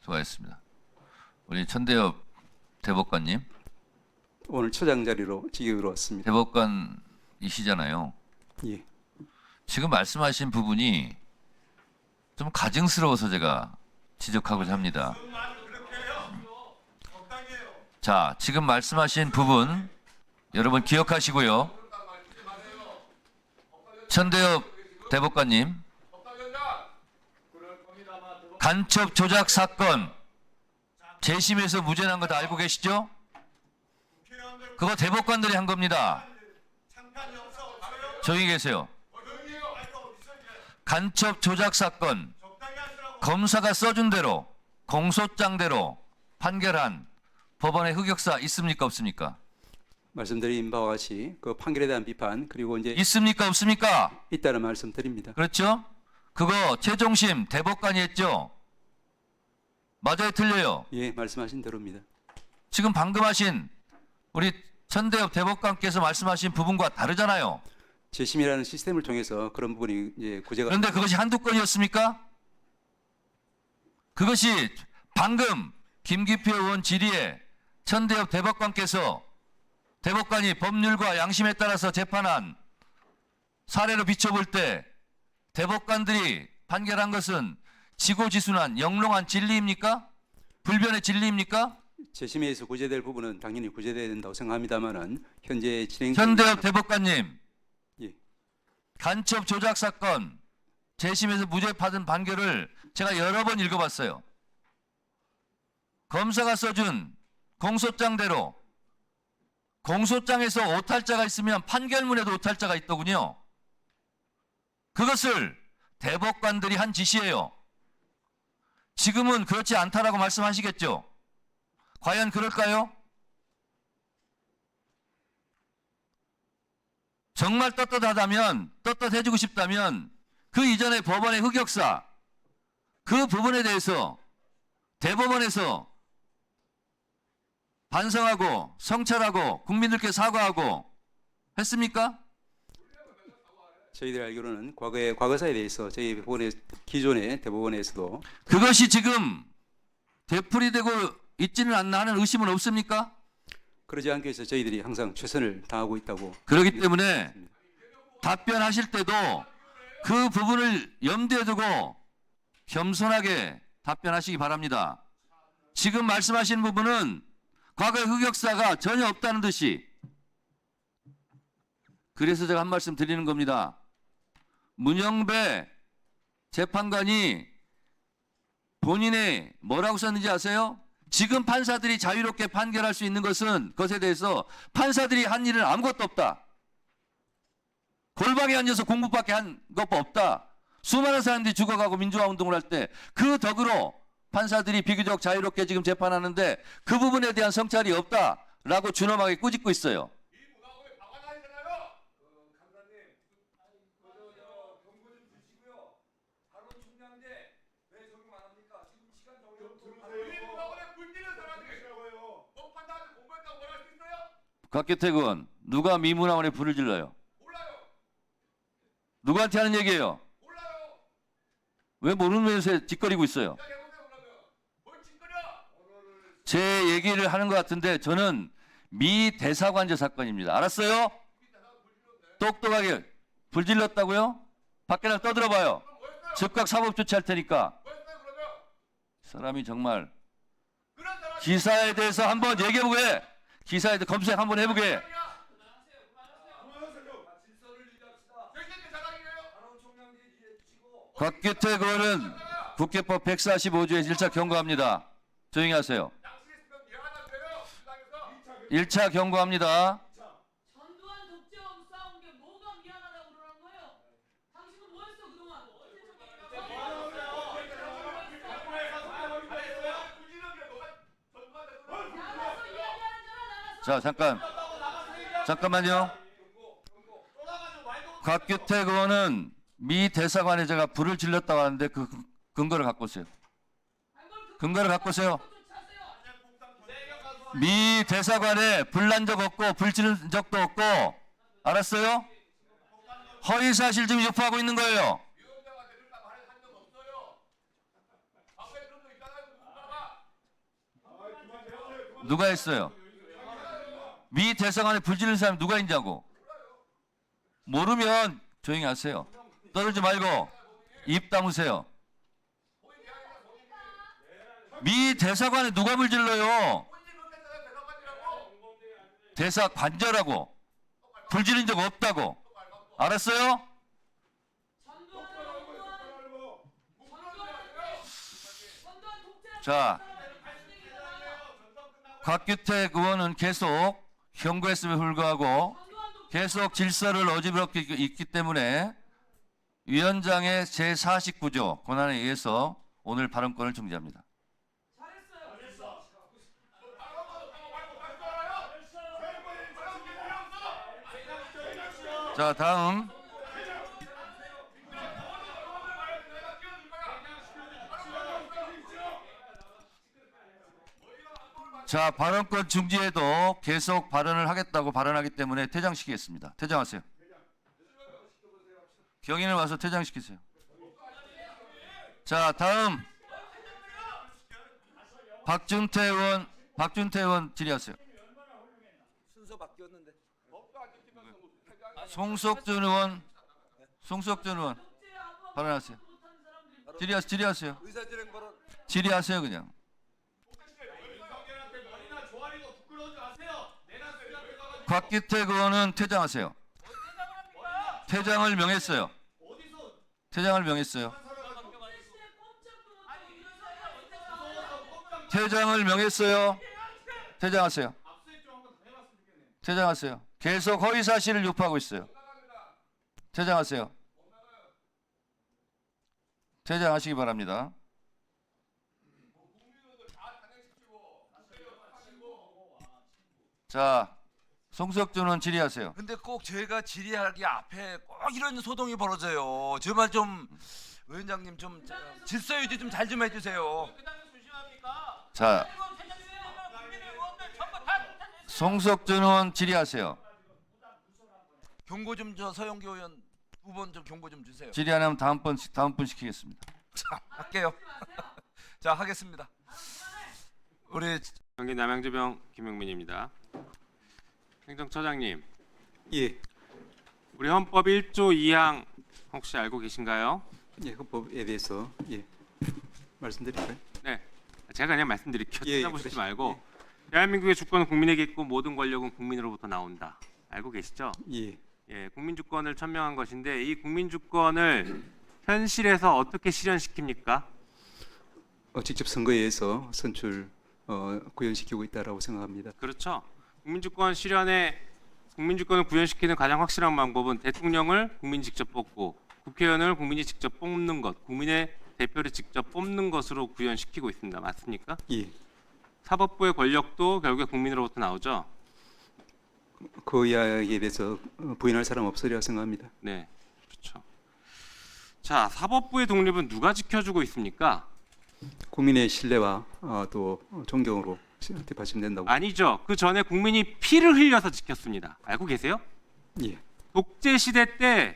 수고하셨습니다. 우리 천대엽 대법관님, 오늘 처장 자리로 직역으로 왔습니다. 대법관이시잖아요. 예. 지금 말씀하신 부분이 좀 가증스러워서 제가 지적하고자 합니다. 자, 지금 말씀하신 부분 여러분 기억하시고요. 천대엽 대법관님, 간첩 조작 사건 재심에서 무죄 난 거 다 알고 계시죠? 그거 대법관들이 한 겁니다. 조용히 계세요. 간첩 조작 사건 검사가 써준 대로 공소장대로 판결한 법원의 흑역사 있습니까 없습니까? 말씀드린 바와 같이 그 판결에 대한 비판 그리고 이제 있습니까 없습니까? 있다는 말씀드립니다. 그렇죠? 그거 최종심 대법관이 했죠? 맞아요 틀려요? 예, 말씀하신 대로입니다. 지금 방금 하신 우리 천대엽 대법관께서 말씀하신 부분과 다르잖아요. 재심이라는 시스템을 통해서 그런 부분이 이제 구제가 그런데 그것이 한두 건이었습니까? 그것이 방금 김기표 의원 질의에 천대엽 대법관께서 대법관이 법률과 양심에 따라서 재판한 사례로 비춰볼 때 대법관들이 판결한 것은 지고지순한 영롱한 진리입니까? 불변의 진리입니까? 재심에 의해서 구제될 부분은 당연히 구제돼야 된다고 생각합니다만은 현재 진행 천대엽 대법관님, 예. 간첩 조작 사건 재심에서 무죄 받은 판결을 제가 여러 번 읽어봤어요. 검사가 써준 공소장대로 공소장에서 오탈자가 있으면 판결문에도 오탈자가 있더군요. 그것을 대법관들이 한 짓이에요. 지금은 그렇지 않다라고 말씀하시겠죠? 과연 그럴까요? 정말 떳떳하다면, 떳떳해지고 싶다면 그 이전의 법원의 흑역사, 그 부분에 대해서 대법원에서 반성하고 성찰하고 국민들께 사과하고 했습니까? 저희들 알기로는 과거사에 대해서 저희 법원의 기존의 대법원에서도 그것이 지금 되풀이되고 있지는 않나 하는 의심은 없습니까? 그러지 않기 위해서 저희들이 항상 최선을 다하고 있다고. 그렇기 때문에 답변하실 때도 그 부분을 염두에 두고 겸손하게 답변하시기 바랍니다. 지금 말씀하신 부분은 과거의 흑역사가 전혀 없다는 듯이, 그래서 제가 한 말씀 드리는 겁니다. 문영배 재판관이 본인의 뭐라고 썼는지 아세요? 지금 판사들이 자유롭게 판결할 수 있는 것에 대해서 판사들이 한 일은 아무것도 없다. 골방에 앉아서 공부밖에 한 것도 없다. 수많은 사람들이 죽어가고 민주화 운동을 할 때 그 덕으로 판사들이 비교적 자유롭게 지금 재판하는데 그 부분에 대한 성찰이 없다라고 준엄하게 꾸짖고 있어요. 곽규택 의원, 누가 미문화원에 불을 질러요? 누구한테 하는 얘기예요? 왜 모르는 면에서 짓거리고 있어요? 제 얘기를 하는 것 같은데 저는 미 대사관제 사건입니다. 알았어요? 똑똑하게 불 질렀다고요? 밖에 나가 떠들어봐요. 즉각 사법 조치할 테니까. 사람이 정말 기사에 대해서 한번 얘기해보게. 기사에 대해서 검색 한번 해보게. 곽규택 의원은 국회법 145조에 1차 경고합니다. 조용히 하세요. 1차 경고합니다. 전두환 독재하고 싸운 게 뭐가 미안하다고 그러는 거예요? 당신은 뭐 했어 그동안? 나가서 이야기하는 줄 나가서. 잠깐만요. 곽규택 의원은 미 대사관에 제가 불을 질렀다고 하는데 그 근거를 갖고 오세요. 근거를 갖고 오세요. 미 대사관에 불난 적 없고 불 지른 적도 없고, 알았어요? 허위사실 지금 유포하고 있는 거예요. 누가 했어요? 미 대사관에 불지른 사람 누가 있냐고. 모르면 조용히 하세요. 떠들지 말고 입 다무세요. 미 대사관에 누가 불질러요? 대사관저라고. 불지른 적 없다고. 알았어요? 자, 곽규택 의원은 계속 경고했음에 불구하고 계속 질서를 어지럽게 있기 때문에 위원장의 제49조 권한에 의해서 오늘 발언권을 중지합니다. 자, 다음. 자, 발언권 중지에도 계속 발언을 하겠다고 발언하기 때문에 퇴장시키겠습니다. 퇴장하세요. 경인을 와서 퇴장시키세요. 자, 다음. 박준태 의원 질의하세요. 순서 바뀌었는데. 송석준 의원 발언하세요. 질의하세요. 의사진행 발언. 질의하세요 그냥. 곽기택 의원은 퇴장하세요. 퇴장을 명했어요. 퇴장을 명했어요. 퇴장을 명했어요. 퇴장하세요. 퇴장하세요. 계속 허위 사실을 유포하고 있어요. 퇴장하세요. 퇴장하시기 바랍니다. 자, 송석준은 질의하세요. 근데 꼭 저희가 질의하기 앞에 꼭 이런 소동이 벌어져요. 제발 좀 위원장님 좀 질서 유지 좀 잘 좀 해주세요. 자, 송석준 의원 질의하세요. 경고 좀 저 서영교 의원 2번 좀 경고 좀 주세요. 질의 안 하면 다음 분 시키겠습니다. 자, 할게요. 자, 하겠습니다. 우리 경기 남양주병 김용민입니다. 행정처장님, 예, 우리 헌법 1조 2항 혹시 알고 계신가요? 예, 헌법에 대해서 말씀드릴까요? 네, 제가 그냥 말씀드릴게요. 예, 찾아보시지 그러시- 말고 대한민국의 주권은 국민에게 있고 모든 권력은 국민으로부터 나온다. 알고 계시죠? 예, 예, 국민주권을 천명한 것인데 이 국민주권을 현실에서 어떻게 실현시킵니까? 직접 선거에 의해서 선출 구현시키고 있다라고 생각합니다. 그렇죠. 국민주권을 구현시키는 가장 확실한 방법은 대통령을 국민이 직접 뽑고 국회의원을 국민이 직접 뽑는 것, 국민의 대표를 직접 뽑는 것으로 구현시키고 있습니다. 맞습니까? 예, 사법부의 권력도 결국에 국민으로부터 나오죠. 그 이야기에 대해서 부인할 사람 없으리라 생각합니다. 네, 그렇죠. 자, 사법부의 독립은 누가 지켜주고 있습니까? 국민의 신뢰와 또 존경으로 뒷받침된다고. 아니죠. 그 전에 국민이 피를 흘려서 지켰습니다. 알고 계세요? 예, 독재 시대 때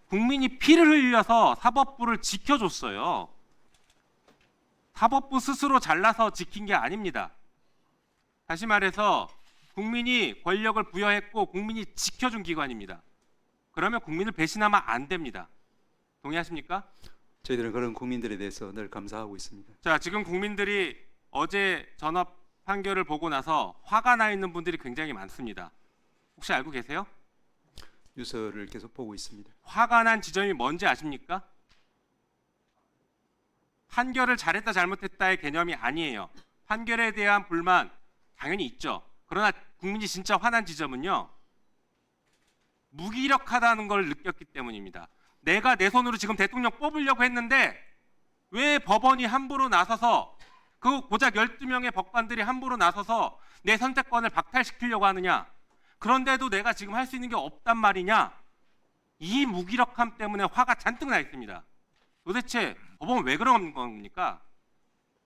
국민이 피를 흘려서 사법부를 지켜줬어요. 사법부 스스로 잘라서 지킨 게 아닙니다. 다시 말해서 국민이 권력을 부여했고 국민이 지켜준 기관입니다. 그러면 국민을 배신하면 안 됩니다. 동의하십니까? 저희들은 그런 국민들에 대해서 늘 감사하고 있습니다. 자, 지금 국민들이 어제 전업 판결을 보고 나서 화가 나 있는 분들이 굉장히 많습니다. 혹시 알고 계세요? 뉴스를 계속 보고 있습니다. 화가 난 지점이 뭔지 아십니까? 판결을 잘했다 잘못했다의 개념이 아니에요. 판결에 대한 불만 당연히 있죠. 그러나 국민이 진짜 화난 지점은요, 무기력하다는 걸 느꼈기 때문입니다. 내가 내 손으로 지금 대통령 뽑으려고 했는데 왜 법원이 함부로 나서서, 그 고작 12명의 법관들이 함부로 나서서 내 선택권을 박탈시키려고 하느냐? 그런데도 내가 지금 할 수 있는 게 없단 말이냐? 이 무기력함 때문에 화가 잔뜩 나 있습니다. 도대체 법원은 왜 그런 겁니까?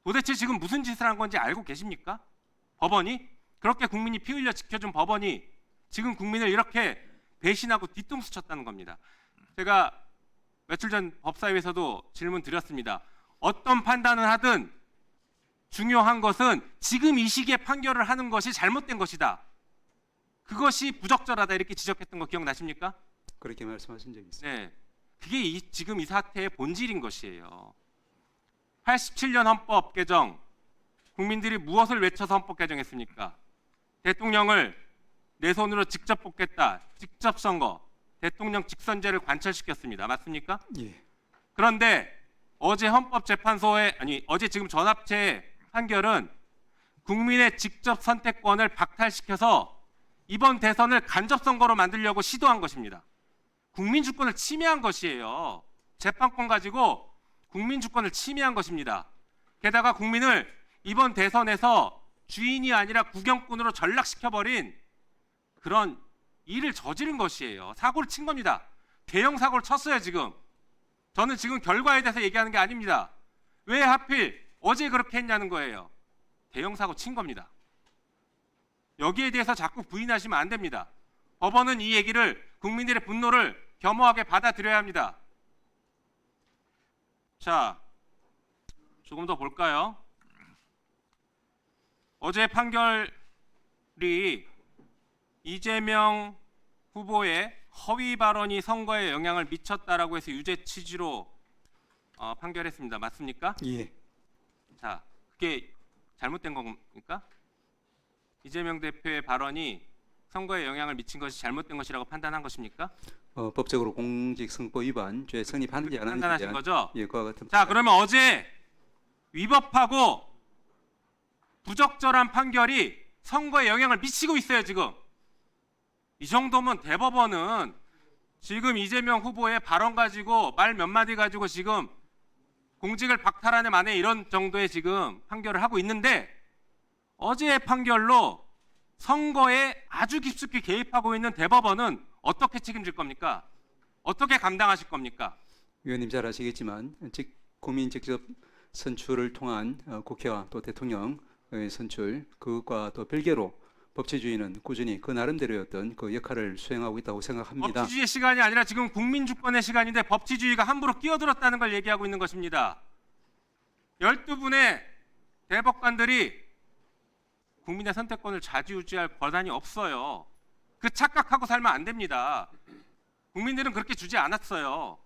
도대체 지금 무슨 짓을 한 건지 알고 계십니까? 법원이 그렇게 국민이 피 흘려 지켜준 법원이 지금 국민을 이렇게 배신하고 뒤통수 쳤다는 겁니다. 제가 며칠 전 법사위에서도 질문 드렸습니다. 어떤 판단을 하든 중요한 것은 지금 이 시기에 판결을 하는 것이 잘못된 것이다. 그것이 부적절하다 이렇게 지적했던 거 기억나십니까? 그렇게 말씀하신 적이 있습니다. 네. 그게 지금 이 사태의 본질인 것이에요. 87년 헌법 개정, 국민들이 무엇을 외쳐서 헌법 개정했습니까? 대통령을 내 손으로 직접 뽑겠다, 직접 선거, 대통령 직선제를 관철시켰습니다. 맞습니까? 예. 그런데 어제 헌법재판소의 어제 지금 전합체 판결은 국민의 직접 선택권을 박탈시켜서 이번 대선을 간접 선거로 만들려고 시도한 것입니다. 국민 주권을 침해한 것이에요. 재판권 가지고 국민 주권을 침해한 것입니다. 게다가 국민을 이번 대선에서 주인이 아니라 구경꾼으로 전락시켜버린 그런 일을 저지른 것이에요. 사고를 친 겁니다. 대형 사고를 쳤어요 지금. 저는 지금 결과에 대해서 얘기하는 게 아닙니다. 왜 하필 어제 그렇게 했냐는 거예요. 대형 사고 친 겁니다. 여기에 대해서 자꾸 부인하시면 안 됩니다. 법원은 이 얘기를 국민들의 분노를 겸허하게 받아들여야 합니다. 자, 조금 더 볼까요? 어제 판결이 이재명 후보의 허위 발언이 선거에 영향을 미쳤다라고 해서 유죄 취지로 판결했습니다. 맞습니까? 예. 자, 그게 잘못된 겁니까? 이재명 대표의 발언이 선거에 영향을 미친 것이 잘못된 것이라고 판단한 것입니까? 법적으로 공직선거 위반 죄 성립하는지 안 하는지 판단하신 거죠? 예, 그와 같은. 자, 그러면 어제 위법하고 부적절한 판결이 선거에 영향을 미치고 있어요, 지금. 이 정도면 대법원은 지금 이재명 후보의 발언 가지고 말 몇 마디 가지고 지금 공직을 박탈하는 만에 이런 정도의 지금 판결을 하고 있는데 어제의 판결로 선거에 아주 깊숙이 개입하고 있는 대법원은 어떻게 책임질 겁니까? 어떻게 감당하실 겁니까? 위원님 잘 아시겠지만 국민 직접 선출을 통한 국회와 또 대통령의 선출 그것과 또 별개로 법치주의는 꾸준히 그 나름대로의 어떤 그 역할을 수행하고 있다고 생각합니다. 법치주의의 시간이 아니라 지금 국민주권의 시간인데 법치주의가 함부로 끼어들었다는 걸 얘기하고 있는 것입니다. 12분의 대법관들이 국민의 선택권을 좌지우지할 권한이 없어요. 그 착각하고 살면 안 됩니다. 국민들은 그렇게 주지 않았어요.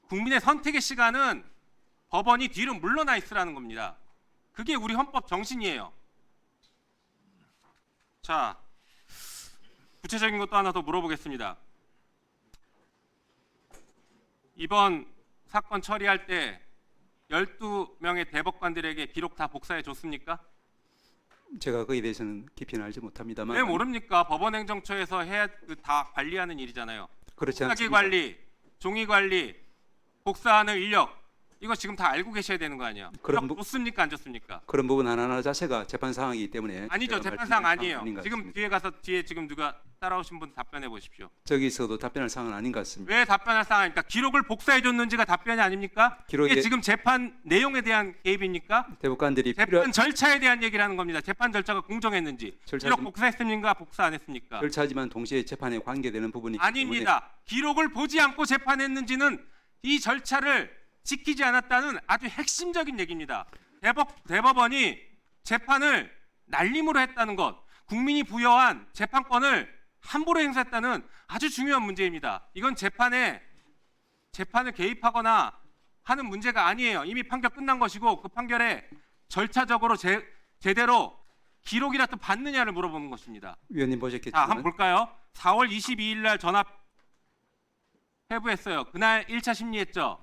국민의 선택의 시간은 법원이 뒤로 물러나 있으라는 겁니다. 그게 우리 헌법 정신이에요. 자, 구체적인 것도 하나 더 물어보겠습니다. 이번 사건 처리할 때 12명의 대법관들에게 기록 다 복사해 줬습니까? 제가 거기에 대해서는 깊이는 알지 못합니다만 왜 모릅니까? 법원행정처에서 해야 다 관리하는 일이잖아요. 그렇지 복사기 않습니다. 관리, 종이 관리, 복사하는 인력 이거 지금 다 알고 계셔야 되는 거 아니에요? 그런 기록 줬습니까? 안 줬습니까? 그런 부분 하나하나 자체가 재판 사항이기 때문에 아니죠. 제가 재판상 말씀드릴 아니에요. 사항은 아닌 것 지금 같습니다. 뒤에 가서 뒤에 지금 누가 따라오신 분 답변해 보십시오. 저기서도 답변할 사항은 아닌 것 같습니다. 왜 답변할 상황입니까? 기록을 복사해 줬는지가 답변이 아닙니까? 기록에- 이게 지금 재판 내용에 대한 개입입니까? 대법관들이 재판 절차에 대한 얘기를 하는 겁니다. 재판 절차가 공정했는지. 절차 기록 좀- 복사했습니까? 복사 안 했습니까? 절차지만 동시에 재판에 관계되는 부분이기 때문에 아닙니다. 기록을 보지 않고 재판했는지는 이 절차를 지키지 않았다는 아주 핵심적인 얘기입니다. 대법원이 재판을 날림으로 했다는 것, 국민이 부여한 재판권을 함부로 행사했다는 아주 중요한 문제입니다. 이건 재판을 개입하거나 하는 문제가 아니에요. 이미 판결 끝난 것이고 그 판결에 절차적으로 제대로 기록이라도 받느냐를 물어보는 것입니다. 위원님 자, 보셨겠지만 한번 볼까요? 4월 22일 날 전압 회부했어요. 그날 1차 심리했죠.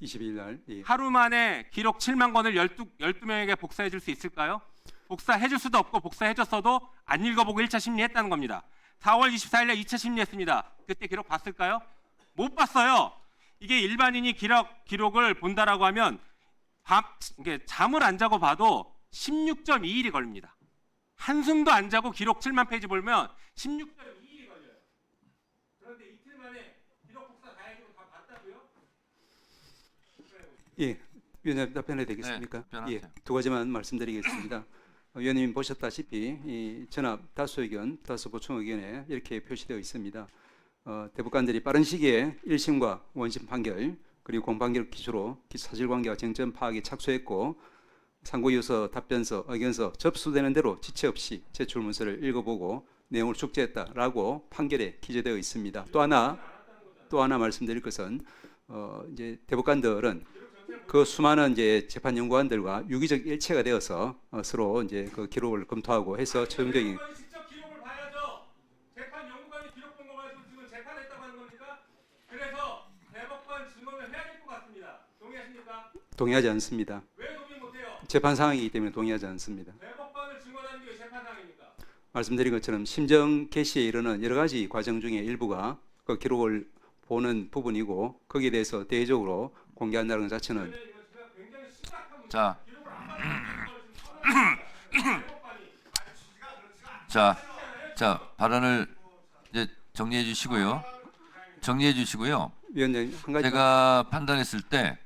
22일 날 예. 하루 만에 기록 7만 건을 12명에게 복사해 줄 수 있을까요? 복사해 줄 수도 없고 복사해 줬어도 안 읽어보고 1차 심리했다는 겁니다. 4월 24일 날 2차 심리했습니다. 그때 기록 봤을까요? 못 봤어요. 이게 일반인이 기록을 본다라고 하면 이게 잠을 안 자고 봐도 16.2일이 걸립니다. 한숨도 안 자고 기록 7만 페이지 보면 16.2일이 걸려요. 그런데 이틀 만에 기록 복사 다 해주고 다 봤다고요? 예, 위원님 답변해야 되겠습니까? 네, 답변하세요. 예, 두 가지만 말씀드리겠습니다. 위원님 보셨다시피 이 전압 다수 의견, 다수 보충 의견에 이렇게 표시되어 있습니다. 대법관들이 빠른 시기에 1심과 원심 판결 그리고 공판결 기초로 사실관계와 쟁점 파악에 착수했고 상고유서, 답변서, 의견서 접수되는 대로 지체 없이 제출 문서를 읽어보고 내용을 숙지했다라고 판결에 기재되어 있습니다. 또 하나 말씀드릴 것은 이제 대법관들은 그 수많은 이제 재판 연구관들과 유기적 일체가 되어서 서로 이제 그 기록을 검토하고 해서 최종적인 대법관이 직접 기록을 봐야죠. 재판 연구관이 기록 본 거 가지고 지금 재판했다고 하는 겁니까? 그래서 대법관 증언을 해야 될 것 같습니다. 동의하십니까? 동의하지 않습니다. 왜 동의 못해요? 재판 상황이기 때문에 동의하지 않습니다. 대법관을 증언하는 게 재판 상황입니까? 말씀드린 것처럼 심정 개시에 이르는 여러 가지 과정 중에 일부가 그 기록을 보는 부분이고 거기에 대해서 대외적으로 공개한다는 것 자체는 자, 자, 발언을 이제 정리해 주시고요. 위원장님 한 가지 제가 판단했을 때